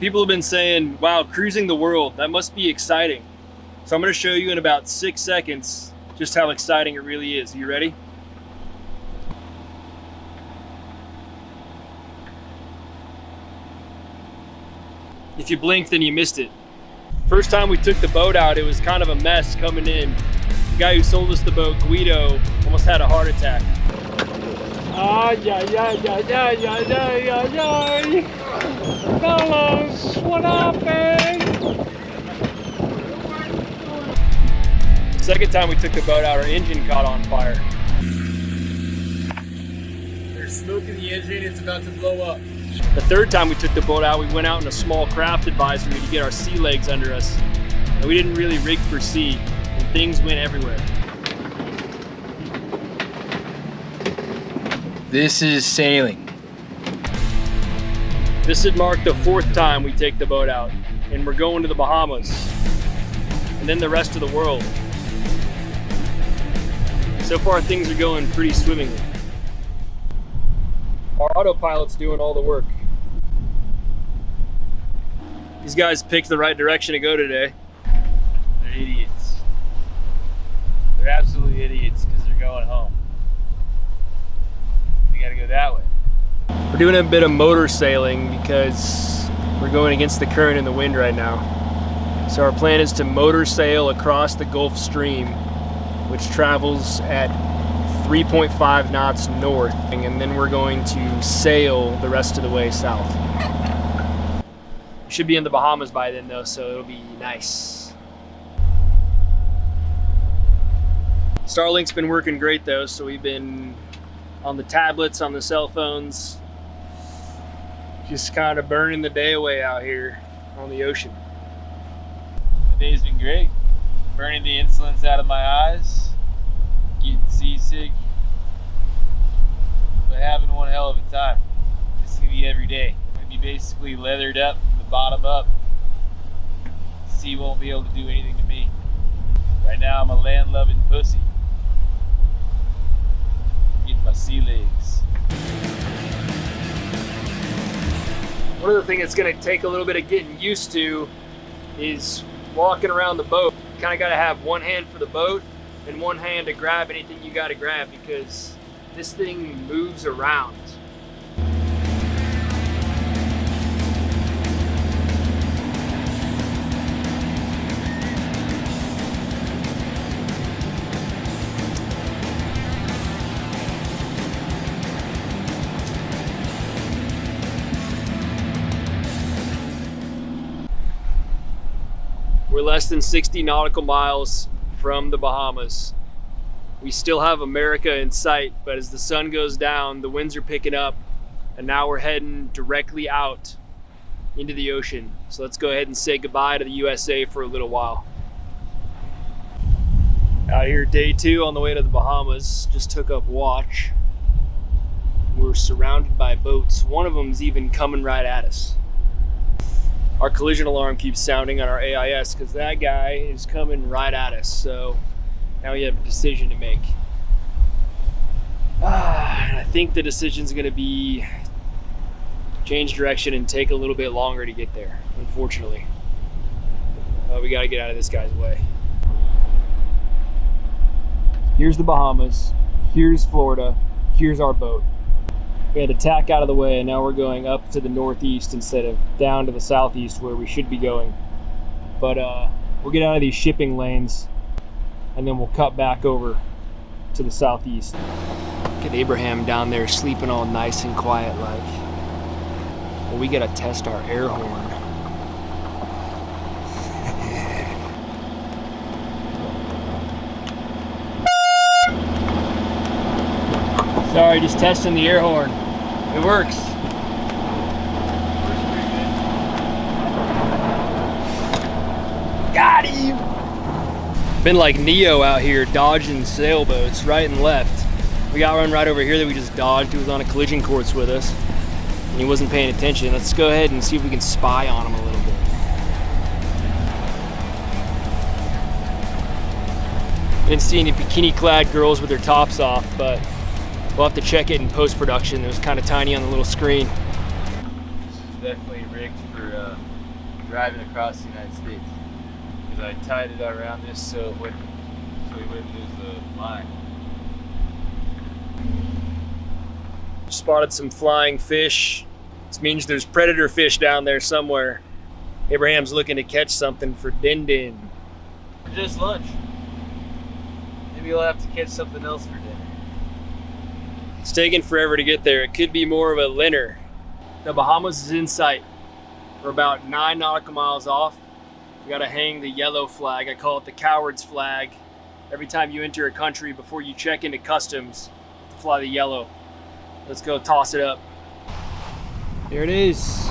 People have been saying, wow, cruising the world, that must be exciting. So I'm gonna show you in about 6 seconds just how exciting it really is. Are you ready? If you blinked, then you missed it. First time we took the boat out, it was kind of a mess coming in. The guy who sold us the boat, Guido, almost had a heart attack. Fellas, what happened? Second time we took the boat out, our engine caught on fire. There's smoke in the engine, it's about to blow up. The third time we took the boat out, we went out in a small craft advisory to get our sea legs under us. And we didn't really rig for sea, and things went everywhere. This is sailing. This would mark the 4th time we take the boat out, and we're going to the Bahamas, and then the rest of the world. So far, things are going pretty swimmingly. Our autopilot's doing all the work. These guys picked the right direction to go today. They're idiots. They're absolutely idiots because they're going home. They gotta go that way. We're doing a bit of motor sailing because we're going against the current and the wind right now. So our plan is to motor sail across the Gulf Stream, which travels at 3.5 knots north, and then we're going to sail the rest of the way south. We should be in the Bahamas by then though, so it'll be nice. Starlink's been working great though, so we've been on the tablets, on the cell phones, just kind of burning the day away out here on the ocean. The day's been great. Burning the insolence out of my eyes, getting seasick, but having one hell of a time. This is gonna be every day. I'm gonna be basically leathered up from the bottom up. Sea won't be able to do anything to me. Right now I'm a land-loving pussy. Get my sea legs. One of the things that's going to take a little bit of getting used to is walking around the boat. You kind of got to have one hand for the boat and one hand to grab anything you got to grab because this thing moves around. We're less than 60 nautical miles from the Bahamas. We still have America in sight, but as the sun goes down, the winds are picking up, and now we're heading directly out into the ocean. So let's go ahead and say goodbye to the USA for a little while. Out here, day 2 on the way to the Bahamas. Just took up watch. We're surrounded by boats. One of them's even coming right at us. Our collision alarm keeps sounding on our AIS because that guy is coming right at us. So now we have a decision to make. And I think the decision's gonna be change direction and take a little bit longer to get there, unfortunately. We gotta get out of this guy's way. Here's the Bahamas, here's Florida, here's our boat. We had to tack out of the way, and now we're going up to the northeast instead of down to the southeast where we should be going. But we'll get out of these shipping lanes, and then we'll cut back over to the southeast. Look at Abraham down there sleeping all nice and quiet like. Well, we gotta test our air horn. Sorry, just testing the air horn. It works. Got him! Been like Neo out here dodging sailboats right and left. We got one right over here that we just dodged. He was on a collision course with us and he wasn't paying attention. Let's go ahead and see if we can spy on him a little bit. Didn't see any bikini-clad girls with their tops off, but we'll have to check it in post-production. It was kind of tiny on the little screen. This is definitely rigged for driving across the United States. Because I tied it around this so we wouldn't lose the line. Spotted some flying fish. This means there's predator fish down there somewhere. Abraham's looking to catch something for Din Din. Just lunch. Maybe we'll have to catch something else for dinner. It's taking forever to get there. It could be more of a linner. The Bahamas is in sight. We're about 9 nautical miles off. We gotta hang the yellow flag. I call it the coward's flag. Every time you enter a country, before you check into customs, to fly the yellow. Let's go toss it up. There it is.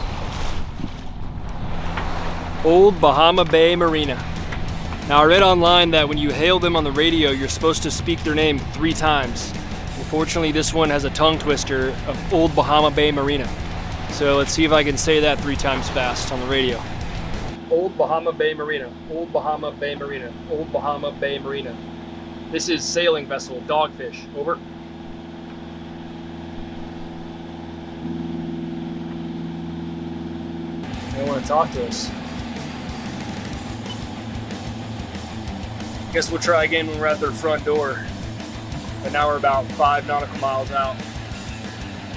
Old Bahama Bay Marina. Now I read online that when you hail them on the radio, you're supposed to speak their name 3 times. Unfortunately, this one has a tongue twister of Old Bahama Bay Marina. So let's see if I can say that 3 times fast on the radio. Old Bahama Bay Marina, Old Bahama Bay Marina, Old Bahama Bay Marina. This is sailing vessel, Dogfish, over. They want to talk to us. Guess we'll try again when we're at their front door. But now we're about 5 nautical miles out.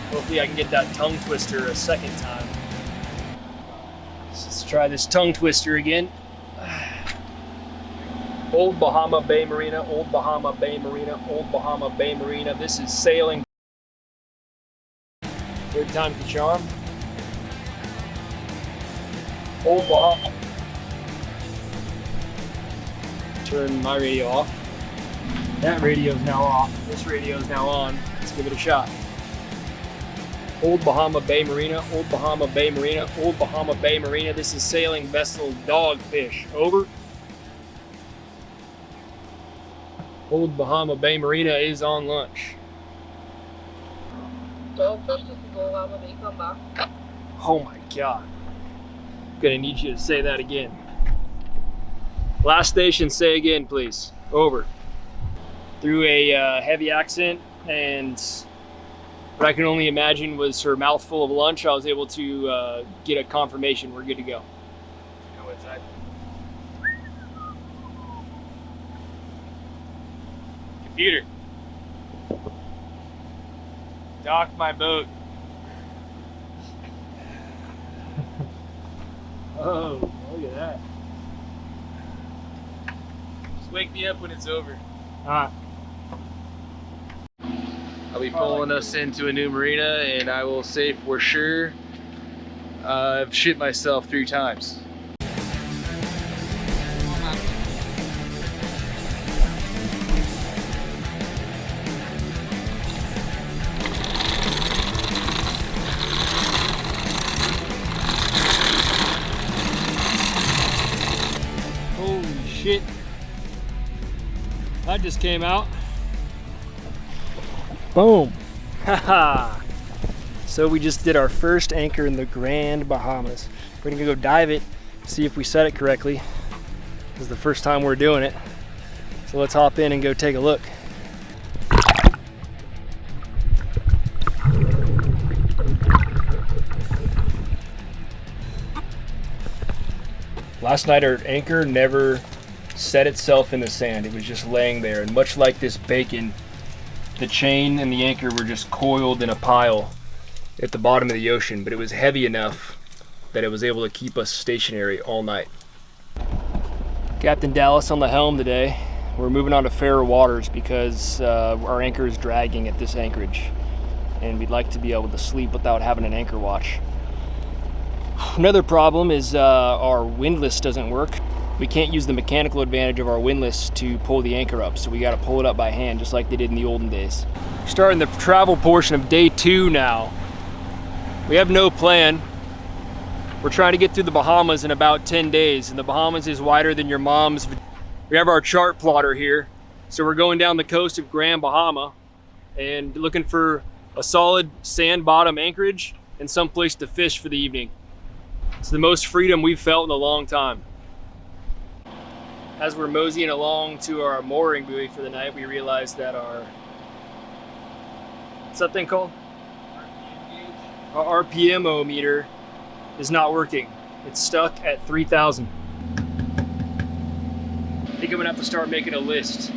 Hopefully I can get that tongue twister a second time. Let's try this tongue twister again. Old Bahama Bay Marina, Old Bahama Bay Marina, Old Bahama Bay Marina. This is sailing. Third time's the charm. Old Bahama. Turn my radio off. That radio's now off. This radio's now on. Let's give it a shot. Old Bahama Bay Marina, Old Bahama Bay Marina, Old Bahama Bay Marina. This is sailing vessel Dogfish. Over. Old Bahama Bay Marina is on lunch. Dogfish, this is Old Bahama Bay, come back. Oh my God. I'm gonna need you to say that again. Last station, say again, please. Over. Through a heavy accent and what I can only imagine was her mouthful of lunch, I was able to get a confirmation we're good to go. You know what's that? Computer. Dock my boat. Oh, look at that. Just wake me up when it's over. Alright. I'll be pulling us into a new marina, and I will say for sure I've shit myself 3 times. Holy shit. That just came out. Boom. Haha. So we just did our first anchor in the Grand Bahamas. We're gonna go dive it, see if we set it correctly. This is the first time we're doing it. So let's hop in and go take a look. Last night our anchor never set itself in the sand. It was just laying there, and much like this bacon, the chain and the anchor were just coiled in a pile at the bottom of the ocean, but it was heavy enough that it was able to keep us stationary all night. Captain Dallas on the helm today. We're moving on to fairer waters because our anchor is dragging at this anchorage, and we'd like to be able to sleep without having an anchor watch. Another problem is our windlass doesn't work. We can't use the mechanical advantage of our windlass to pull the anchor up, so we gotta pull it up by hand just like they did in the olden days. Starting the travel portion of day 2 now. We have no plan. We're trying to get through the Bahamas in about 10 days, and the Bahamas is wider than your mom's. We have our chart plotter here, so we're going down the coast of Grand Bahama and looking for a solid sand bottom anchorage and some place to fish for the evening. It's the most freedom we've felt in a long time. As we're moseying along to our mooring buoy for the night, we realized that what's that thing called? Our RPM-o meter is not working. It's stuck at 3,000. I think I'm gonna have to start making a list.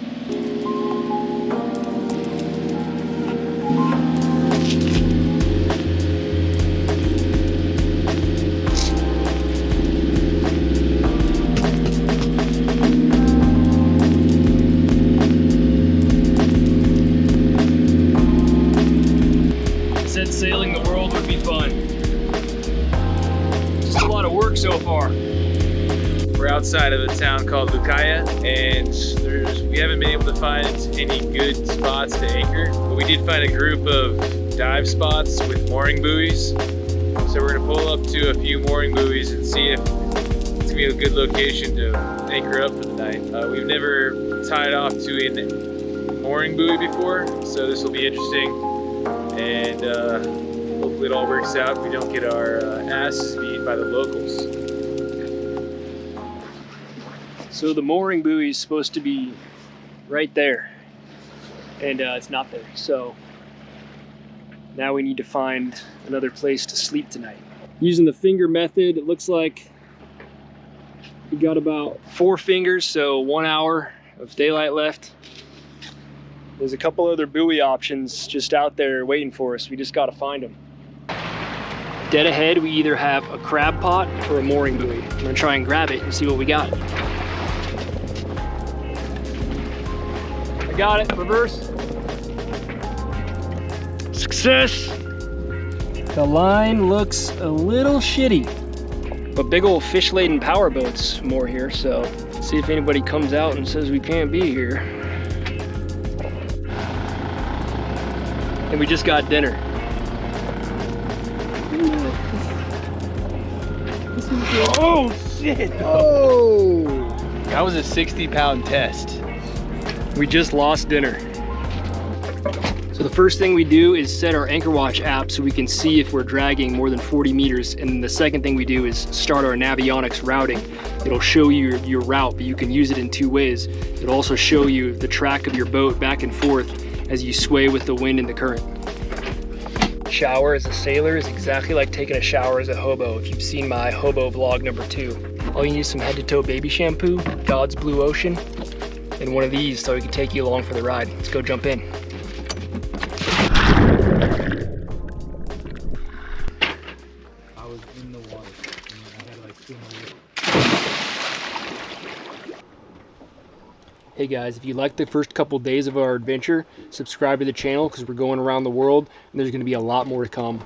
Said sailing the world would be fun. Just a lot of work so far. We're outside of a town called Lucaya, and we haven't been able to find any good spots to anchor, but we did find a group of dive spots with mooring buoys. So we're gonna pull up to a few mooring buoys and see if it's gonna be a good location to anchor up for the night. We've never tied off to a mooring buoy before, so this will be interesting. And hopefully it all works out. We don't get our asses beat by the locals. So the mooring buoy is supposed to be right there, and it's not there. So now we need to find another place to sleep tonight. Using the finger method, it looks like we got about 4 fingers, so 1 hour of daylight left. There's a couple other buoy options just out there waiting for us. We just got to find them. Dead ahead, we either have a crab pot or a mooring buoy. I'm gonna try and grab it and see what we got. I got it, reverse. Success. The line looks a little shitty, but big old fish-laden power boats more here, so let's see if anybody comes out and says we can't be here. And we just got dinner. Oh shit! Oh! That was a 60-pound test. We just lost dinner. So the first thing we do is set our Anchor Watch app so we can see if we're dragging more than 40 meters. And the second thing we do is start our Navionics routing. It'll show you your route, but you can use it in 2 ways. It'll also show you the track of your boat back and forth as you sway with the wind and the current. Shower as a sailor is exactly like taking a shower as a hobo, if you've seen my hobo vlog number 2. All you need is some head to toe baby shampoo, God's Blue Ocean, and one of these so we can take you along for the ride. Let's go jump in. I was in the water. I had like 2 minutes. Hey guys, if you liked the first couple days of our adventure, subscribe to the channel because we're going around the world and there's going to be a lot more to come.